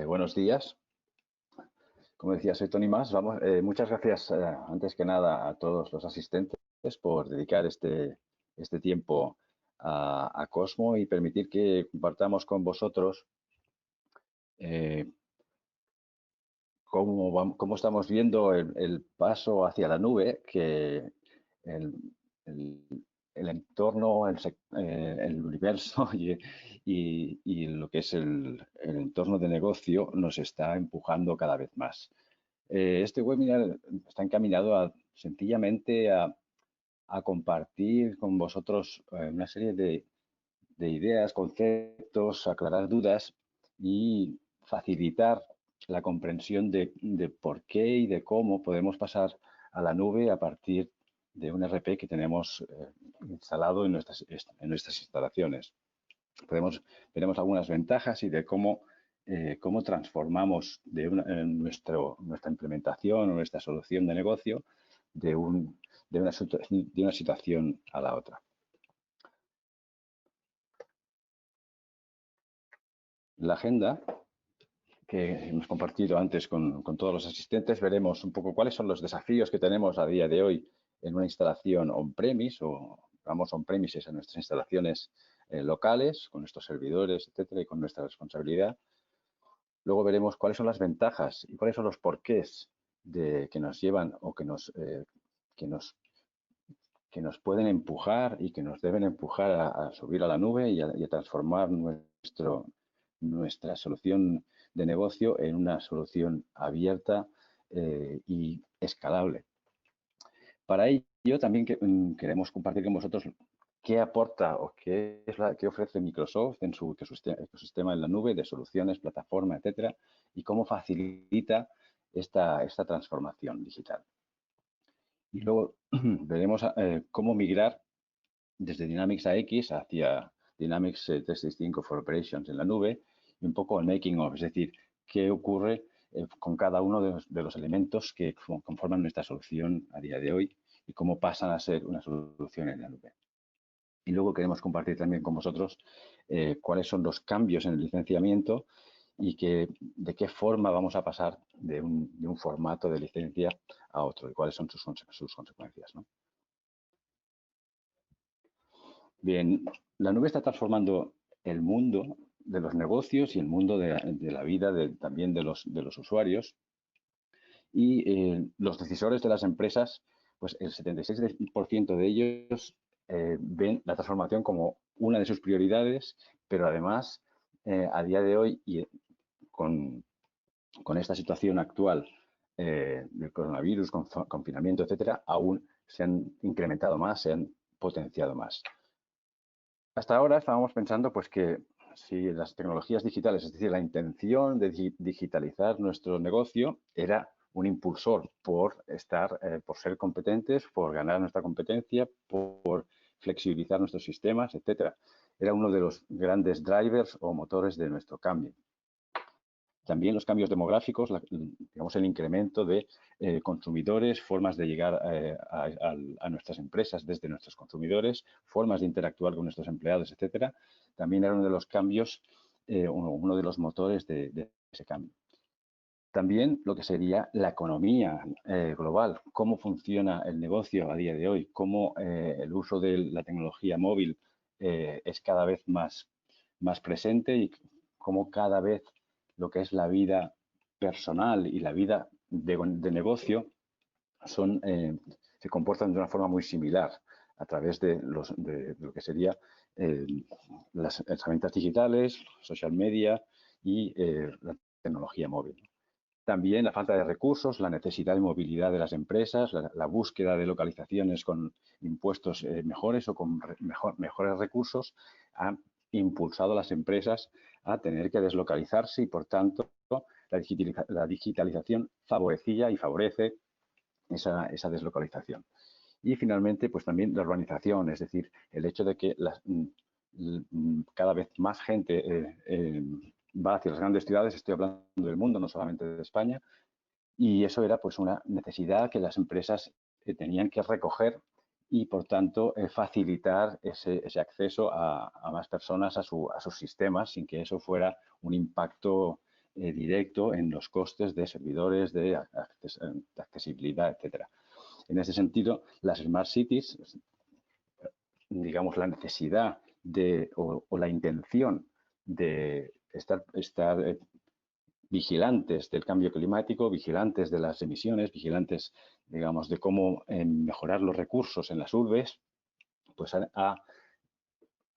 Buenos días. Como decía, soy Tony Mas. Muchas gracias, antes que nada, a todos los asistentes por dedicar este tiempo a Cosmo y permitir que compartamos con vosotros eh, cómo estamos viendo el paso hacia la nube, que el, el- el entorno, el universo y lo que es el entorno de negocio nos está empujando cada vez más. Este webinar está encaminado sencillamente a compartir con vosotros una serie de ideas, conceptos, aclarar dudas y facilitar la comprensión de por qué y de cómo podemos pasar a la nube a partir de un RP que tenemos instalado en nuestras instalaciones. Veremos algunas ventajas y de cómo transformamos nuestra implementación o nuestra solución de negocio de una situación a la otra. La agenda que hemos compartido antes con todos los asistentes, veremos un poco cuáles son los desafíos que tenemos a día de hoy en una instalación on-premise o vamos on-premises a nuestras instalaciones locales, con nuestros servidores, etcétera, y con nuestra responsabilidad. Luego veremos cuáles son las ventajas y cuáles son los porqués que nos llevan o que nos pueden empujar y que nos deben empujar a subir a la nube y a transformar nuestra solución de negocio en una solución abierta y escalable. Para ello también queremos compartir con vosotros qué aporta o qué ofrece Microsoft en su ecosistema en la nube de soluciones, plataforma, etcétera, y cómo facilita esta transformación digital. Y luego veremos cómo migrar desde Dynamics AX hacia Dynamics 365 for Operations en la nube y un poco el making of, es decir, qué ocurre con cada uno de los elementos que conforman nuestra solución a día de hoy y cómo pasan a ser una solución en la nube. Y luego queremos compartir también con vosotros cuáles son los cambios en el licenciamiento y de qué forma vamos a pasar de un formato de licencia a otro y cuáles son sus consecuencias, ¿no? Bien, la nube está transformando el mundo de los negocios y el mundo de la vida también de los usuarios. Y los decisores de las empresas, pues el 76% de ellos ven la transformación como una de sus prioridades, pero además, a día de hoy, y con esta situación actual del coronavirus, confinamiento, etcétera, aún se han incrementado más, se han potenciado más. Hasta ahora estábamos pensando pues que si las tecnologías digitales, es decir, la intención de digitalizar nuestro negocio era un impulsor por ser competentes, por ganar nuestra competencia, por flexibilizar nuestros sistemas, etcétera. Era uno de los grandes drivers o motores de nuestro cambio. También los cambios demográficos, digamos el incremento de consumidores, formas de llegar a nuestras empresas desde nuestros consumidores, formas de interactuar con nuestros empleados, etcétera, también era uno de los cambios, uno de los motores de ese cambio. También lo que sería la economía global, cómo funciona el negocio a día de hoy, cómo el uso de la tecnología móvil es cada vez más presente y cómo cada vez lo que es la vida personal y la vida de negocio se comportan de una forma muy similar a través de lo que sería las herramientas digitales, social media y la tecnología móvil. También la falta de recursos, la necesidad de movilidad de las empresas, la búsqueda de localizaciones con impuestos mejores o con mejores recursos ha impulsado a las empresas a tener que deslocalizarse y, por tanto, la digitalización favorecía y favorece esa deslocalización. Y, finalmente, pues también la urbanización, es decir, el hecho de que cada vez más gente va hacia las grandes ciudades, estoy hablando del mundo, no solamente de España, y eso era pues una necesidad que las empresas tenían que recoger y, por tanto, facilitar ese acceso a más personas a sus sistemas sin que eso fuera un impacto directo en los costes de servidores, de accesibilidad, etcétera. En ese sentido, las Smart Cities, digamos, la necesidad o la intención de estar vigilantes del cambio climático, vigilantes de las emisiones, vigilantes, digamos, de cómo mejorar los recursos en las urbes, pues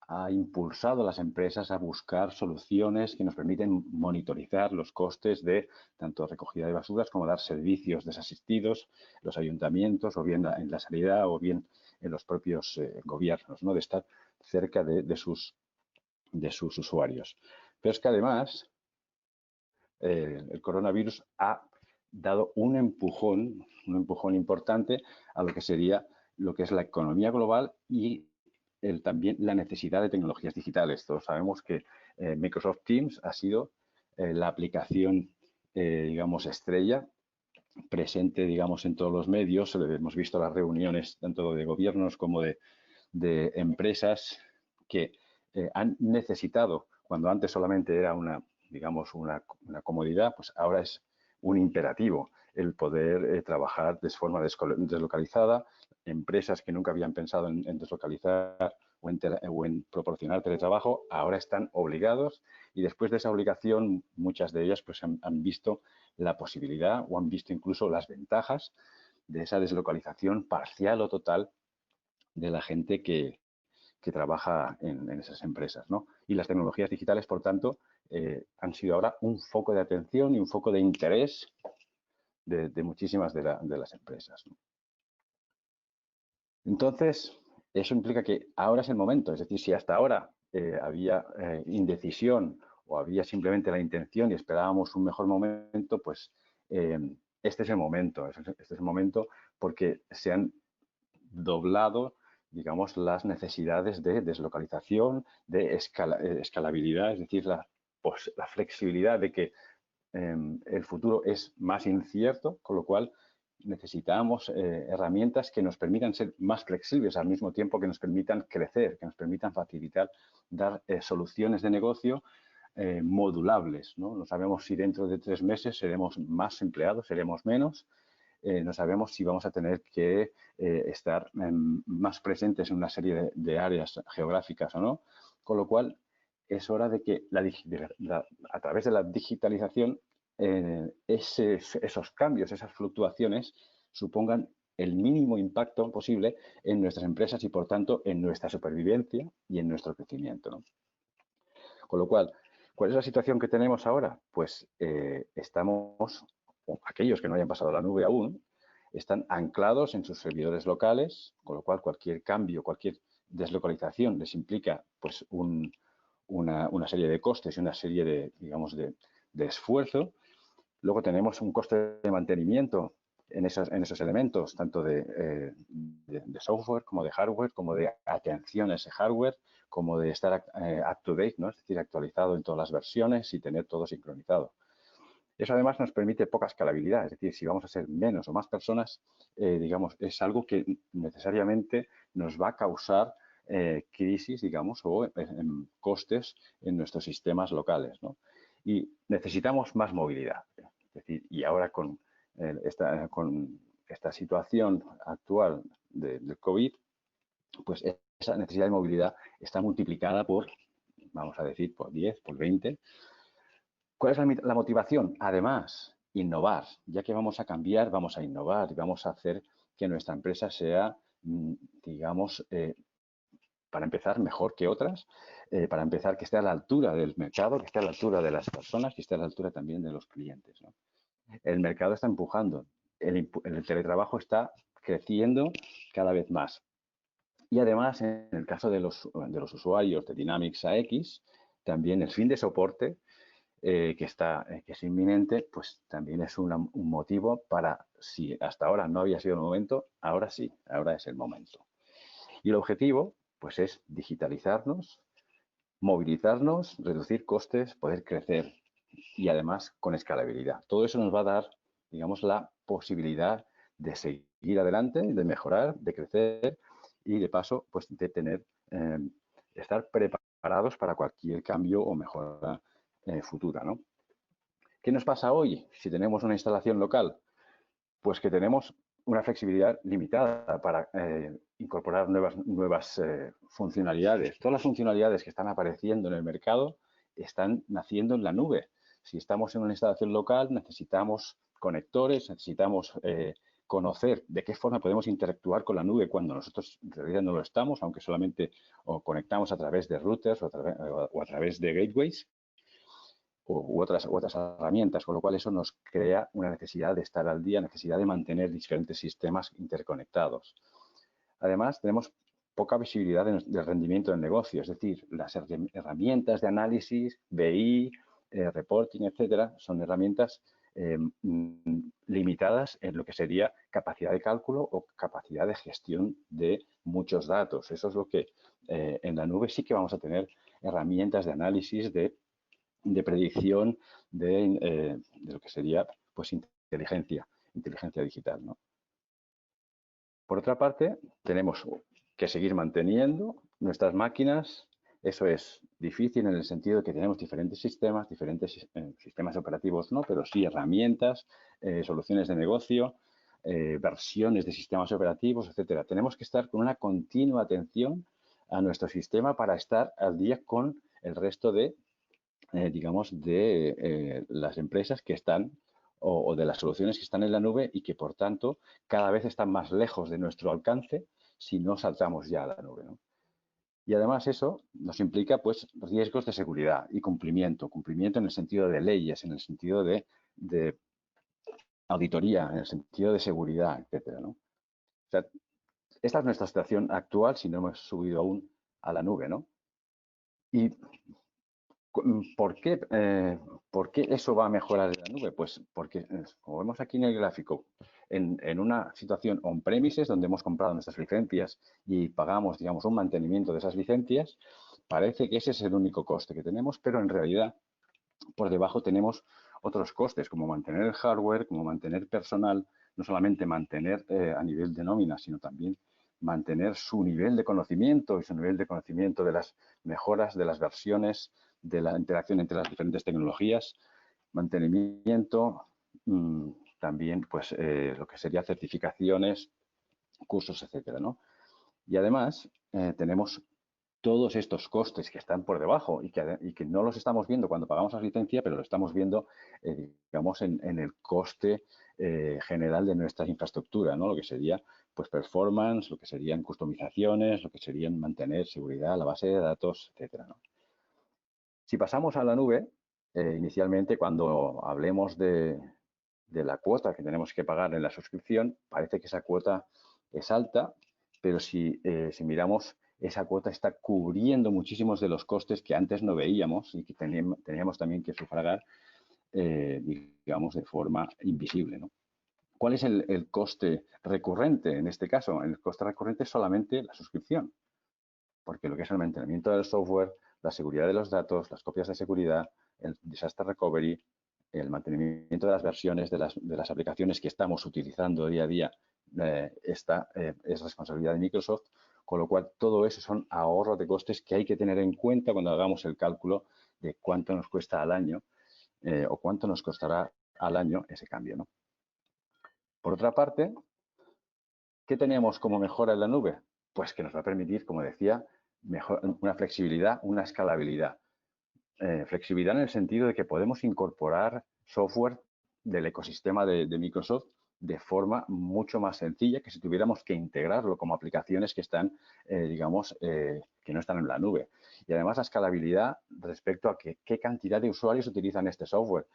ha impulsado a las empresas a buscar soluciones que nos permiten monitorizar los costes de tanto recogida de basuras como dar servicios desasistidos, los ayuntamientos, o bien en la sanidad, o bien en los propios gobiernos, ¿no? De estar cerca de sus usuarios. Pero es que además el coronavirus ha dado un empujón importante a lo que sería lo que es la economía global y también la necesidad de tecnologías digitales. Todos sabemos que Microsoft Teams ha sido la aplicación, digamos, estrella, presente, digamos, en todos los medios. Hemos visto las reuniones tanto de gobiernos como de empresas que han necesitado, cuando antes solamente era digamos, una comodidad, pues ahora es un imperativo el poder trabajar de forma deslocalizada. Empresas que nunca habían pensado en deslocalizar o en proporcionar teletrabajo, ahora están obligados, y después de esa obligación, muchas de ellas pues han visto la posibilidad o han visto incluso las ventajas de esa deslocalización parcial o total de la gente que trabaja en esas empresas, ¿no? Y las tecnologías digitales, por tanto, han sido ahora un foco de atención y un foco de interés de muchísimas de las empresas, ¿no? Entonces, eso implica que ahora es el momento. Es decir, si hasta ahora había indecisión o había simplemente la intención y esperábamos un mejor momento, pues este es el momento. Este es el momento porque se han doblado, digamos, las necesidades de deslocalización, de escalabilidad, es decir, la flexibilidad de que el futuro es más incierto, con lo cual necesitamos herramientas que nos permitan ser más flexibles al mismo tiempo que nos permitan crecer, que nos permitan facilitar, dar soluciones de negocio modulables, ¿no? No sabemos si dentro de 3 meses seremos más empleados, seremos menos. No sabemos si vamos a tener que estar más presentes en una serie de áreas geográficas o no, con lo cual es hora de que a través de la digitalización esos cambios, esas fluctuaciones supongan el mínimo impacto posible en nuestras empresas y, por tanto, en nuestra supervivencia y en nuestro crecimiento, ¿no? Con lo cual, ¿cuál es la situación que tenemos ahora? Pues estamos, o aquellos que no hayan pasado a la nube aún, están anclados en sus servidores locales, con lo cual cualquier cambio, cualquier deslocalización les implica pues una serie de costes y una serie de, digamos, de esfuerzo. Luego tenemos un coste de mantenimiento en esos elementos, tanto de software como de hardware, como de atención a ese hardware, como de estar up to date, ¿no? Es decir, actualizado en todas las versiones y tener todo sincronizado. Eso además nos permite poca escalabilidad, es decir, si vamos a ser menos o más personas, digamos, es algo que necesariamente nos va a causar crisis, digamos, o costes en nuestros sistemas locales, ¿no? Y necesitamos más movilidad. Es decir, y ahora con esta situación actual del COVID, pues esa necesidad de movilidad está multiplicada por, vamos a decir, por 10, por 20. ¿Cuál es la motivación? Además, innovar. Ya que vamos a cambiar, vamos a innovar y vamos a hacer que nuestra empresa sea, digamos, para empezar, mejor que otras, para empezar, que esté a la altura del mercado, que esté a la altura de las personas, que esté a la altura también de los clientes, ¿no? El mercado está empujando, el teletrabajo está creciendo cada vez más. Y además, en el caso de los usuarios de Dynamics AX, también el fin de soporte que es inminente, pues también es un motivo para, si hasta ahora no había sido el momento, ahora sí, ahora es el momento. Y el objetivo, pues es digitalizarnos, movilizarnos, reducir costes, poder crecer y además con escalabilidad. Todo eso nos va a dar, digamos, la posibilidad de seguir adelante, de mejorar, de crecer y de paso, pues de estar preparados para cualquier cambio o mejora futura, ¿no? ¿Qué nos pasa hoy si tenemos una instalación local? Pues que tenemos una flexibilidad limitada para incorporar nuevas funcionalidades. Todas las funcionalidades que están apareciendo en el mercado están naciendo en la nube. Si estamos en una instalación local, necesitamos conectores, necesitamos conocer de qué forma podemos interactuar con la nube cuando nosotros en realidad no lo estamos, aunque solamente o conectamos a través de routers o a través de gateways u otras herramientas, con lo cual eso nos crea una necesidad de estar al día, necesidad de mantener diferentes sistemas interconectados. Además, tenemos poca visibilidad del rendimiento del negocio, es decir, las herramientas de análisis, BI, reporting, etcétera, son herramientas limitadas en lo que sería capacidad de cálculo o capacidad de gestión de muchos datos. Eso es lo que en la nube sí que vamos a tener herramientas de análisis, de predicción de lo que sería pues inteligencia digital, ¿no? Por otra parte, tenemos que seguir manteniendo nuestras máquinas. Eso es difícil en el sentido de que tenemos diferentes sistemas operativos, no, pero sí herramientas, soluciones de negocio, versiones de sistemas operativos, etcétera. Tenemos que estar con una continua atención a nuestro sistema para estar al día con el resto de digamos, de las empresas que están o de las soluciones que están en la nube y que, por tanto, cada vez están más lejos de nuestro alcance si no saltamos ya a la nube, ¿no? Y además eso nos implica pues riesgos de seguridad y cumplimiento en el sentido de leyes, en el sentido de auditoría, en el sentido de seguridad, etcétera, ¿no? O sea, esta es nuestra situación actual si no hemos subido aún a la nube, ¿no? Y ¿por qué eso va a mejorar en la nube? Pues porque, como vemos aquí en el gráfico, en una situación on-premises donde hemos comprado nuestras licencias y pagamos, digamos, un mantenimiento de esas licencias, parece que ese es el único coste que tenemos, pero en realidad por debajo tenemos otros costes, como mantener el hardware, como mantener personal, no solamente mantener a nivel de nómina, sino también mantener su nivel de conocimiento y su nivel de conocimiento de las mejoras, de las versiones, de la interacción entre las diferentes tecnologías, mantenimiento, también pues lo que sería certificaciones, cursos, etcétera, ¿no? Y además tenemos todos estos costes que están por debajo y que no los estamos viendo cuando pagamos la licencia, pero lo estamos viendo, digamos, en el coste general de nuestra infraestructura, ¿no? Lo que sería, pues, performance, lo que serían customizaciones, lo que serían mantener seguridad, la base de datos, etcétera, ¿no? Si pasamos a la nube, inicialmente, cuando hablemos de la cuota que tenemos que pagar en la suscripción, parece que esa cuota es alta, pero si miramos, esa cuota está cubriendo muchísimos de los costes que antes no veíamos y que teníamos también que sufragar, digamos, de forma invisible, ¿no? ¿Cuál es el coste recurrente en este caso? El coste recurrente es solamente la suscripción, porque lo que es el mantenimiento del software, la seguridad de los datos, las copias de seguridad, el disaster recovery, el mantenimiento de las versiones de las aplicaciones que estamos utilizando día a día, esta es responsabilidad de Microsoft, con lo cual todo eso son ahorros de costes que hay que tener en cuenta cuando hagamos el cálculo de cuánto nos cuesta al año o cuánto nos costará al año ese cambio, ¿no? Por otra parte, ¿qué tenemos como mejora en la nube? Pues que nos va a permitir, como decía, una flexibilidad, una escalabilidad. Flexibilidad en el sentido de que podemos incorporar software del ecosistema de Microsoft de forma mucho más sencilla que si tuviéramos que integrarlo como aplicaciones que están, digamos, que no están en la nube. Y además la escalabilidad respecto a qué cantidad de usuarios utilizan este software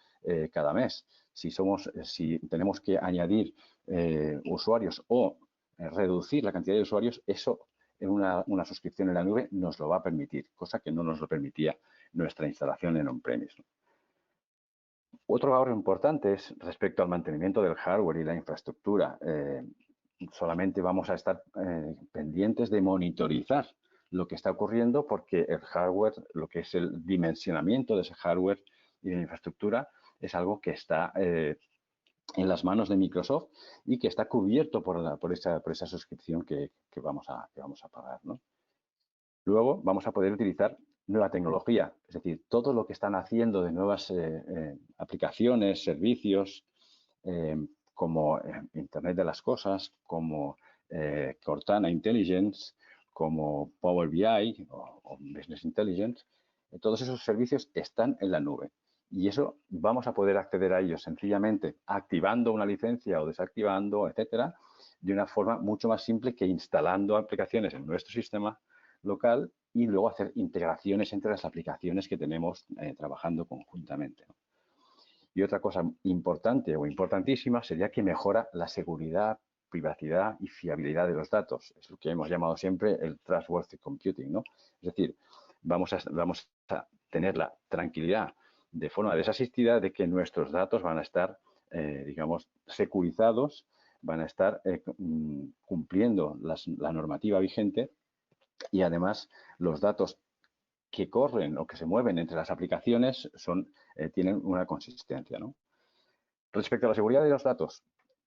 cada mes. Si tenemos que añadir usuarios o reducir la cantidad de usuarios, eso en una suscripción en la nube nos lo va a permitir, cosa que no nos lo permitía nuestra instalación en on-premise, ¿no? Otro ahorro importante es respecto al mantenimiento del hardware y la infraestructura. Solamente vamos a estar pendientes de monitorizar lo que está ocurriendo porque el hardware, lo que es el dimensionamiento de ese hardware y de la infraestructura, es algo que está en las manos de Microsoft y que está cubierto por esa suscripción que vamos a pagar, ¿no? Luego vamos a poder utilizar nueva tecnología, es decir, todo lo que están haciendo de nuevas aplicaciones, servicios, como Internet de las Cosas, como Cortana Intelligence, como Power BI o Business Intelligence, todos esos servicios están en la nube. Y eso vamos a poder acceder a ellos sencillamente activando una licencia o desactivando, etcétera, de una forma mucho más simple que instalando aplicaciones en nuestro sistema local y luego hacer integraciones entre las aplicaciones que tenemos trabajando conjuntamente, ¿no? Y otra cosa importante o importantísima sería que mejora la seguridad, privacidad y fiabilidad de los datos. Es lo que hemos llamado siempre el trustworthy computing, ¿no? Es decir, vamos a tener la tranquilidad de forma desasistida de que nuestros datos van a estar, digamos, securizados, van a estar cumpliendo la normativa vigente y además los datos que corren o que se mueven entre las aplicaciones tienen una consistencia, ¿no? Respecto a la seguridad de los datos,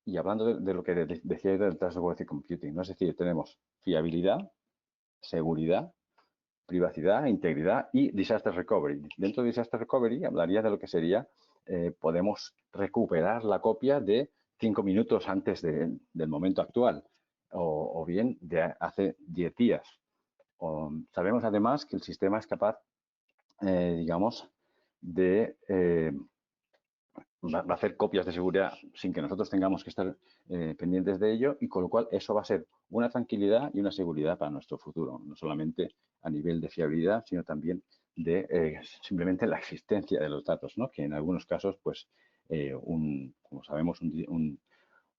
y hablando de lo que decía del Trustworthy Computing, ¿no? Es decir, tenemos fiabilidad, seguridad, privacidad, integridad y Disaster Recovery. Dentro de Disaster Recovery hablaría de lo que sería, podemos recuperar la copia de 5 minutos antes del momento actual o bien de hace 10 días. Sabemos además que el sistema es capaz, digamos, de va a hacer copias de seguridad sin que nosotros tengamos que estar pendientes de ello y con lo cual eso va a ser una tranquilidad y una seguridad para nuestro futuro, no solamente a nivel de fiabilidad, sino también de simplemente la existencia de los datos, ¿no? Que en algunos casos, pues, como sabemos,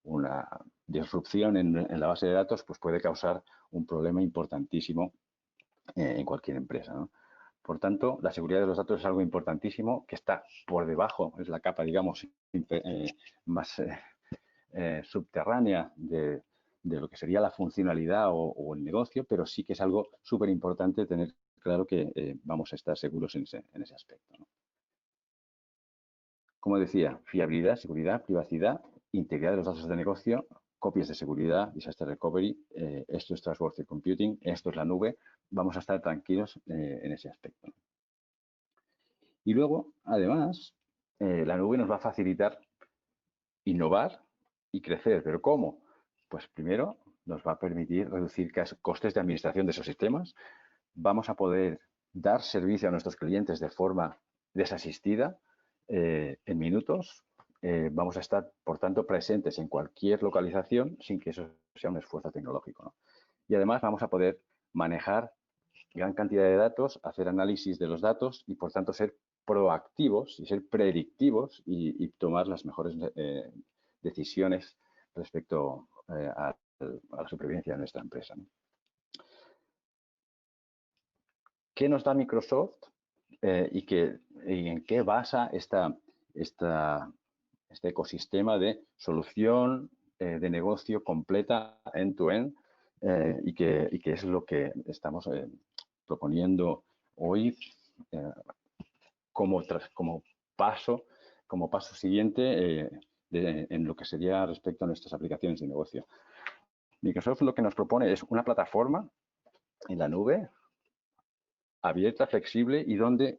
una disrupción en la base de datos pues puede causar un problema importantísimo en cualquier empresa, ¿no? Por tanto, la seguridad de los datos es algo importantísimo que está por debajo, es la capa, digamos, más subterránea de lo que sería la funcionalidad o el negocio, pero sí que es algo súper importante tener claro que vamos a estar seguros en ese aspecto, ¿no? Como decía, fiabilidad, seguridad, privacidad, integridad de los datos de negocio, copias de seguridad, disaster recovery, esto es trustworthy computing, esto es la nube, vamos a estar tranquilos en ese aspecto. Y luego, además, la nube nos va a facilitar innovar y crecer. ¿Pero cómo? Pues primero nos va a permitir reducir costes de administración de esos sistemas. Vamos a poder dar servicio a nuestros clientes de forma desasistida en minutos. Vamos a estar, por tanto, presentes en cualquier localización sin que eso sea un esfuerzo tecnológico, ¿no? Y además vamos a poder manejar gran cantidad de datos, hacer análisis de los datos y, por tanto, ser proactivos y ser predictivos y tomar las mejores decisiones respecto a la supervivencia de nuestra empresa, ¿no? ¿Qué nos da Microsoft y en qué basa este ecosistema de solución de negocio completa end-to-end y que es lo que estamos proponiendo hoy como paso siguiente en lo que sería respecto a nuestras aplicaciones de negocio? Microsoft lo que nos propone es una plataforma en la nube abierta, flexible y donde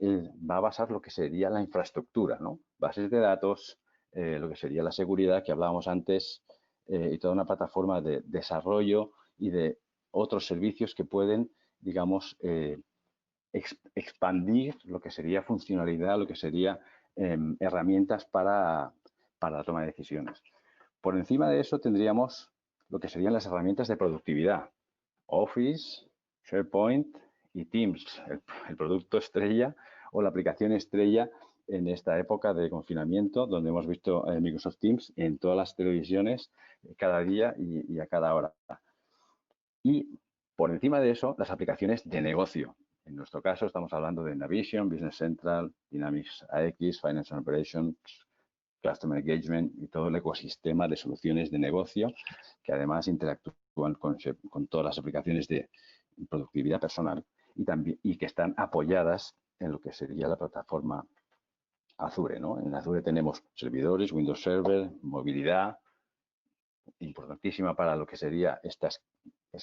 va a basar lo que sería la infraestructura, ¿no? Bases de datos, lo que sería la seguridad que hablábamos antes y toda una plataforma de desarrollo y de otros servicios que pueden, digamos, expandir lo que sería funcionalidad, lo que sería herramientas para la toma de decisiones. Por encima de eso tendríamos lo que serían las herramientas de productividad. Office, SharePoint y Teams, el producto estrella o la aplicación estrella en esta época de confinamiento, donde hemos visto Microsoft Teams en todas las televisiones cada día y a cada hora. Y por encima de eso, las aplicaciones de negocio. En nuestro caso estamos hablando de Navision, Business Central, Dynamics AX, Finance and Operations, Customer Engagement y todo el ecosistema de soluciones de negocio que además interactúan con todas las aplicaciones de productividad personal y que están apoyadas en lo que sería la plataforma Azure, ¿no? En Azure tenemos servidores, Windows Server, movilidad, importantísima para lo que sería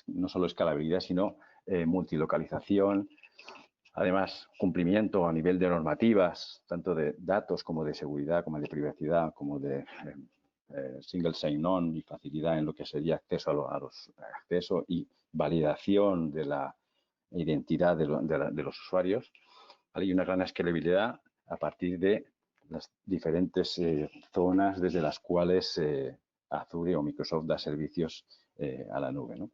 no solo escalabilidad, sino multilocalización, Además, cumplimiento a nivel de normativas, tanto de datos como de seguridad, como de privacidad, como de single sign-on y facilidad en lo que sería acceso acceso y validación de la identidad de los usuarios. Hay una gran escalabilidad a partir de las diferentes zonas desde las cuales Azure o Microsoft da servicios a la nube, ¿no?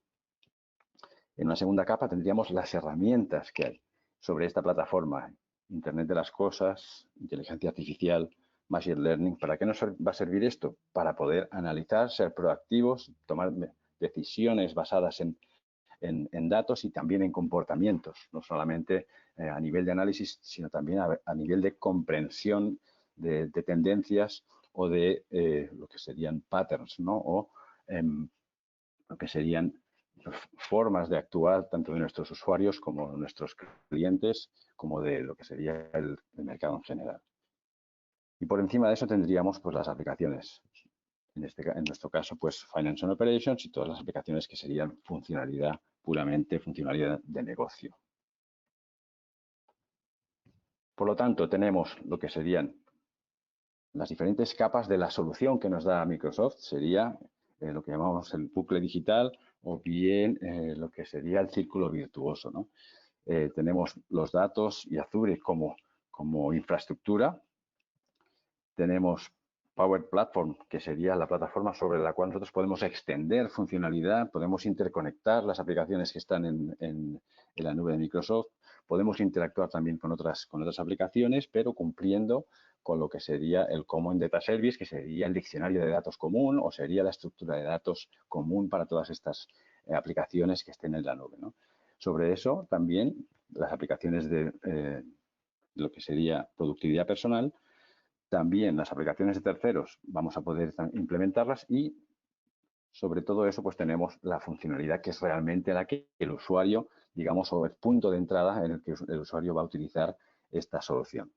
En una segunda capa tendríamos las herramientas que hay sobre esta plataforma. Internet de las cosas, inteligencia artificial, machine learning. ¿Para qué nos va a servir esto? Para poder analizar, ser proactivos, tomar decisiones basadas en datos y también en comportamientos, no solamente a nivel de análisis, sino también a nivel de comprensión de tendencias o de lo que serían patterns, ¿no? O lo que serían formas de actuar tanto de nuestros usuarios como de nuestros clientes, como de lo que sería el mercado en general. Y por encima de eso tendríamos pues las aplicaciones. En nuestro caso, pues Finance and Operations y todas las aplicaciones que serían funcionalidad, puramente funcionalidad de negocio. Por lo tanto, tenemos lo que serían las diferentes capas de la solución que nos da Microsoft. Sería lo que llamamos el bucle digital o bien lo que sería el círculo virtuoso, ¿no? Tenemos los datos y Azure como infraestructura. Tenemos Power Platform, que sería la plataforma sobre la cual nosotros podemos extender funcionalidad, podemos interconectar las aplicaciones que están en la nube de Microsoft, podemos interactuar también con otras aplicaciones, pero cumpliendo con lo que sería el Common Data Service, que sería el diccionario de datos común o sería la estructura de datos común para todas estas aplicaciones que estén en la nube, ¿no? Sobre eso también las aplicaciones de lo que sería productividad personal, también las aplicaciones de terceros vamos a poder implementarlas y sobre todo eso pues tenemos la funcionalidad que es realmente la que el usuario, digamos, o el punto de entrada en el que el usuario va a utilizar esta solución.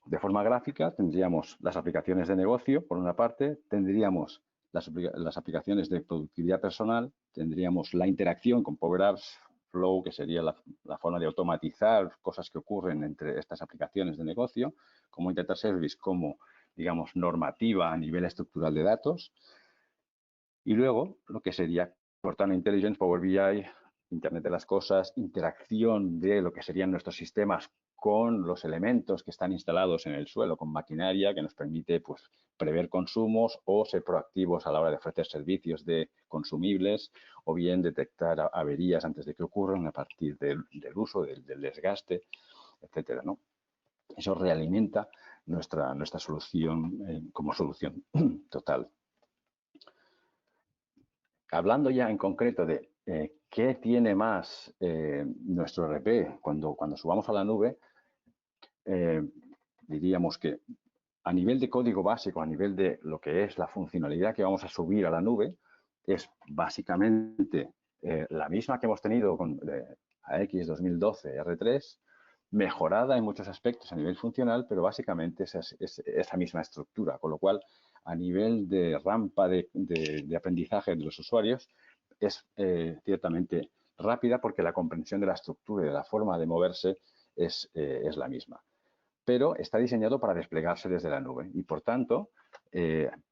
De forma gráfica tendríamos las aplicaciones de negocio, por una parte, tendríamos las aplicaciones de productividad personal, tendríamos la interacción con Power Apps Flow, que sería la forma de automatizar cosas que ocurren entre estas aplicaciones de negocio, como Data Service, como, digamos, normativa a nivel estructural de datos. Y luego lo que sería Cortana Intelligence, Power BI, Internet de las cosas, interacción de lo que serían nuestros sistemas con los elementos que están instalados en el suelo, con maquinaria que nos permite pues, prever consumos o ser proactivos a la hora de ofrecer servicios de consumibles o bien detectar averías antes de que ocurran a partir del uso, del desgaste, etcétera, ¿no? Eso realimenta nuestra solución como solución total. Hablando ya en concreto de qué tiene más nuestro RP cuando subamos a la nube, diríamos que a nivel de código básico, a nivel de lo que es la funcionalidad que vamos a subir a la nube, es básicamente la misma que hemos tenido con AX 2012 R3, mejorada en muchos aspectos a nivel funcional, pero básicamente es esa misma estructura, con lo cual a nivel de rampa de aprendizaje de los usuarios es ciertamente rápida porque la comprensión de la estructura y de la forma de moverse es la misma. Pero está diseñado para desplegarse desde la nube y, por tanto,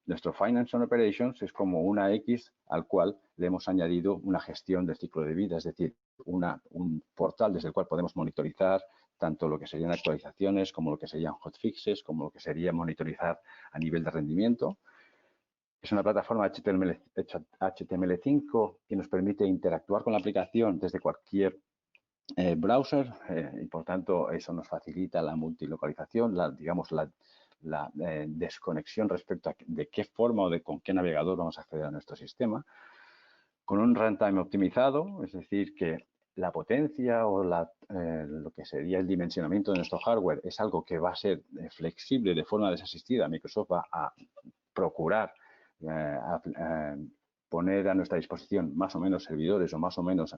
nuestro Finance and Operations es como una X al cual le hemos añadido una gestión del ciclo de vida, es decir, un portal desde el cual podemos monitorizar tanto lo que serían actualizaciones como lo que serían hotfixes, como lo que sería monitorizar a nivel de rendimiento. Es una plataforma HTML5 que nos permite interactuar con la aplicación desde cualquier browser y, por tanto, eso nos facilita la multilocalización, digamos, la desconexión respecto a de qué forma o con qué navegador vamos a acceder a nuestro sistema. Con un runtime optimizado, es decir, que la potencia o lo que sería el dimensionamiento de nuestro hardware es algo que va a ser flexible de forma desasistida. Microsoft va a procurar poner a nuestra disposición más o menos servidores o más o menos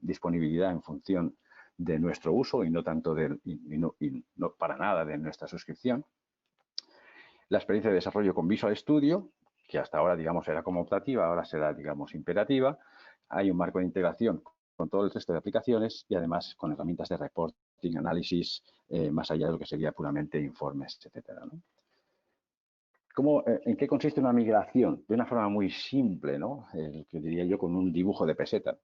disponibilidad en función de nuestro uso y no tanto no para nada de nuestra suscripción. La experiencia de desarrollo con Visual Studio, que hasta ahora, digamos, era como optativa, ahora será, digamos, imperativa. Hay un marco de integración con todo el resto de aplicaciones y además con herramientas de reporting, análisis, más allá de lo que sería puramente informes, etcétera, ¿no? ¿En qué consiste una migración? De una forma muy simple, ¿no? Que diría yo con un dibujo de peseta.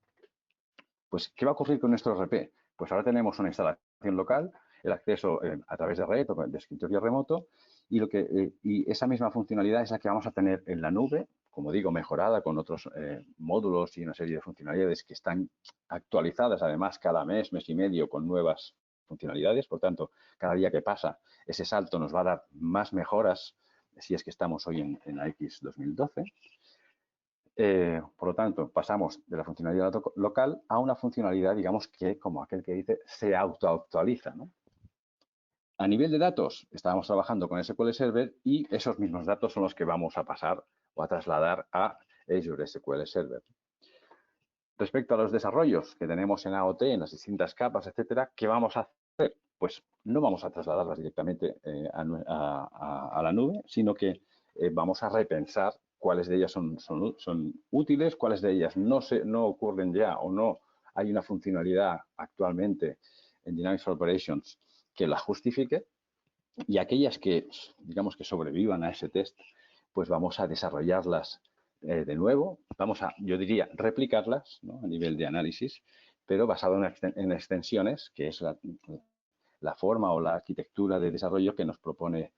Pues, ¿qué va a ocurrir con nuestro RP? Pues ahora tenemos una instalación local, el acceso a través de red o de escritorio remoto, y esa misma funcionalidad es la que vamos a tener en la nube, como digo, mejorada con otros módulos y una serie de funcionalidades que están actualizadas además cada mes, mes y medio con nuevas funcionalidades. Por tanto, cada día que pasa, ese salto nos va a dar más mejoras si es que estamos hoy en la X 2012. Por lo tanto, pasamos de la funcionalidad local a una funcionalidad, digamos, que, como aquel que dice, se autoactualiza, ¿no? A nivel de datos, estábamos trabajando con SQL Server y esos mismos datos son los que vamos a pasar o a trasladar a Azure SQL Server. Respecto a los desarrollos que tenemos en AOT, en las distintas capas, etcétera, ¿qué vamos a hacer? Pues no vamos a trasladarlas directamente a la nube, sino que vamos a repensar cuáles de ellas son útiles, cuáles de ellas no ocurren ya o no hay una funcionalidad actualmente en Dynamics for Operations que la justifique, y aquellas que, digamos, que sobrevivan a ese test, pues vamos a desarrollarlas de nuevo, vamos a, yo diría, replicarlas, ¿no? A nivel de análisis, pero basado en extensiones, que es la forma o la arquitectura de desarrollo que nos propone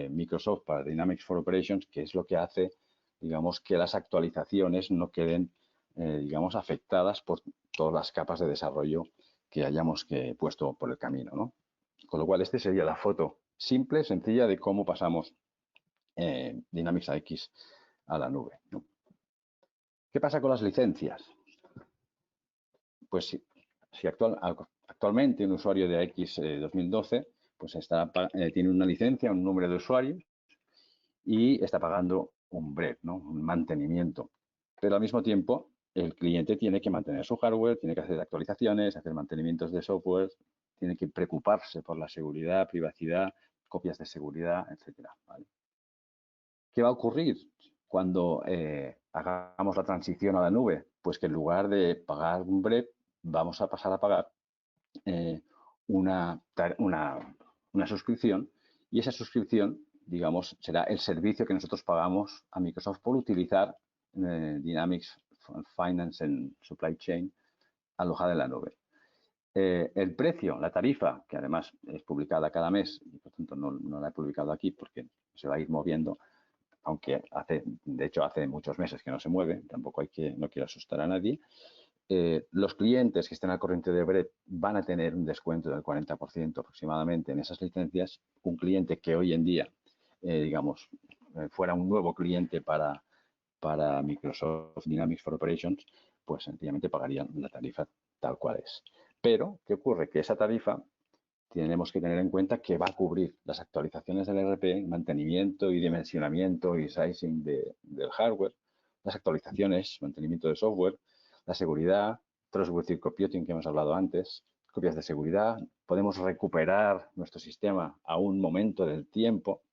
Microsoft para Dynamics for Operations, que es lo que hace, digamos, que las actualizaciones no queden, digamos, afectadas por todas las capas de desarrollo que hayamos puesto por el camino, ¿no? Con lo cual, esta sería la foto simple, sencilla, de cómo pasamos Dynamics AX a la nube, ¿no? ¿Qué pasa con las licencias? Pues si actualmente un usuario de AX 2012 pues tiene una licencia, un número de usuarios y está pagando un break, ¿no? Un mantenimiento. Pero al mismo tiempo, el cliente tiene que mantener su hardware, tiene que hacer actualizaciones, hacer mantenimientos de software, tiene que preocuparse por la seguridad, privacidad, copias de seguridad, etcétera, ¿vale? ¿Qué va a ocurrir cuando hagamos la transición a la nube? Pues que en lugar de pagar un break, vamos a pasar a pagar eh, una, una suscripción, y esa suscripción, digamos, será el servicio que nosotros pagamos a Microsoft por utilizar Dynamics Finance and Supply Chain alojada en la nube. El precio, la tarifa, que además es publicada cada mes, y por tanto no la he publicado aquí porque se va a ir moviendo, aunque de hecho hace muchos meses que no se mueve, tampoco no quiero asustar a nadie. Los clientes que estén al corriente de Bread van a tener un descuento del 40% aproximadamente en esas licencias. Un cliente que hoy en día, digamos, fuera un nuevo cliente para Microsoft Dynamics for Operations, pues sencillamente pagarían la tarifa tal cual es. Pero, ¿qué ocurre? Que esa tarifa tenemos que tener en cuenta que va a cubrir las actualizaciones del ERP, mantenimiento y dimensionamiento y sizing del hardware, las actualizaciones, mantenimiento de software, la seguridad, Trustworthy Computing que hemos hablado antes, copias de seguridad. Podemos recuperar nuestro sistema a un momento del tiempo.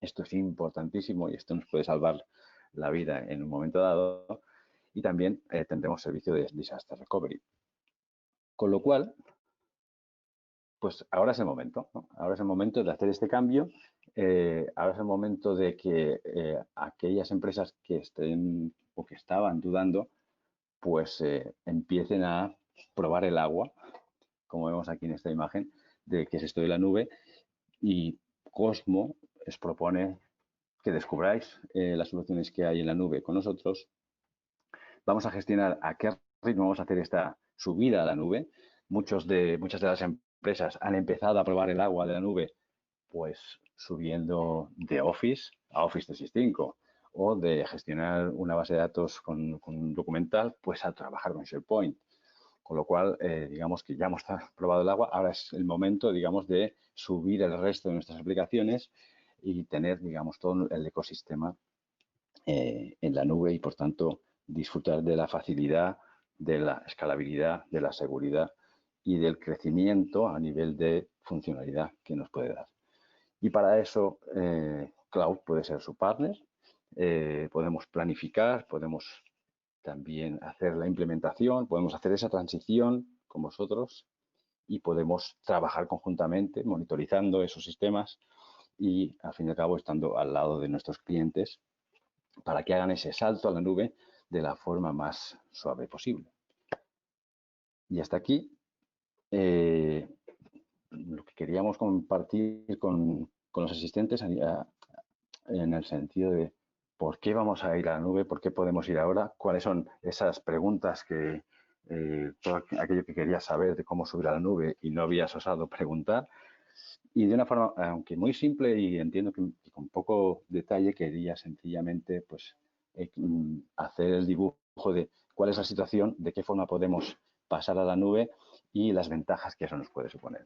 Esto es importantísimo y esto nos puede salvar la vida en un momento dado. Y también tendremos servicio de Disaster Recovery. Con lo cual, pues ahora es el momento, ¿no? Ahora es el momento de hacer este cambio. Ahora es el momento de que aquellas empresas que estén o que estaban dudando, pues empiecen a probar el agua, como vemos aquí en esta imagen, de qué es esto de la nube. Y Cosmo os propone que descubráis las soluciones que hay en la nube con nosotros. Vamos a gestionar a qué ritmo vamos a hacer esta subida a la nube. Muchas de las empresas han empezado a probar el agua de la nube, pues subiendo de Office a Office 365 o de gestionar una base de datos con un documental, pues a trabajar con SharePoint. Con lo cual, digamos que ya hemos probado el agua, ahora es el momento, digamos, de subir el resto de nuestras aplicaciones y tener, digamos, todo el ecosistema en la nube y, por tanto, disfrutar de la facilidad, de la escalabilidad, de la seguridad y del crecimiento a nivel de funcionalidad que nos puede dar. Y para eso, Cloud puede ser su partner. Podemos planificar, podemos también hacer la implementación, podemos hacer esa transición con vosotros y podemos trabajar conjuntamente monitorizando esos sistemas y, al fin y al cabo, estando al lado de nuestros clientes para que hagan ese salto a la nube de la forma más suave posible. Y hasta aquí lo que queríamos compartir con los asistentes en el sentido de por qué vamos a ir a la nube, por qué podemos ir ahora, cuáles son esas preguntas que todo aquello que querías saber de cómo subir a la nube y no habías osado preguntar. Y de una forma, aunque muy simple y entiendo que con poco detalle, quería sencillamente pues, hacer el dibujo de cuál es la situación, de qué forma podemos pasar a la nube y las ventajas que eso nos puede suponer.